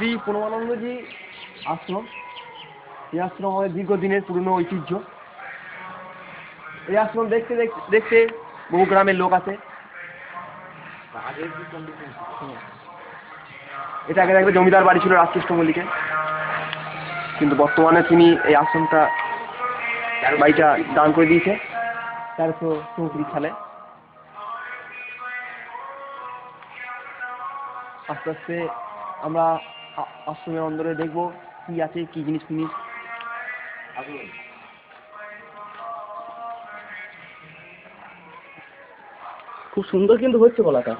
শ্রী প্রণবানন্দজি আশ্রম। এই আশ্রম আমাদের দীর্ঘদিনের পুরনো ঐতিহ্য। এই আশ্রম দেখতে দেখতে বহু গ্রামের লোক আছে। এটা আগে একটা জমিদার বাড়ি ছিল রাজকৃষ্ণ মল্লিকের, কিন্তু বর্তমানে তিনি এই আশ্রমটা বাড়িটা দান করে দিয়েছে 1334 সালে। আস্তে আস্তে আমরা আশ্রমের অন্দরে দেখবো কি আছে, কি জিনিস ফিনিস। খুব সুন্দর কিন্তু হচ্ছে বলাটা।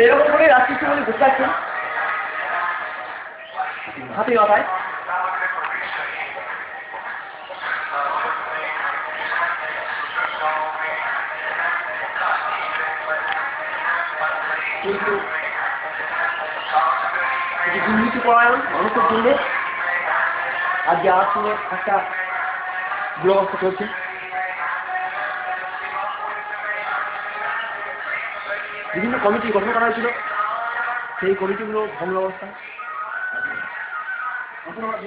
এরকম করে রাজকৃষ্ণ মল্লিক বসে আছেন হাতে মাথায়। কিন্তু দুর্নীতি পরায়ণ মানুষের জন্য আজকে আশ্রমে একটা দুরবস্থা চলছে। বিভিন্ন কমিটি গঠন করা হয়েছিল, সেই কমিটিগুলো ভঙ্গ অবস্থা। এখন আমরা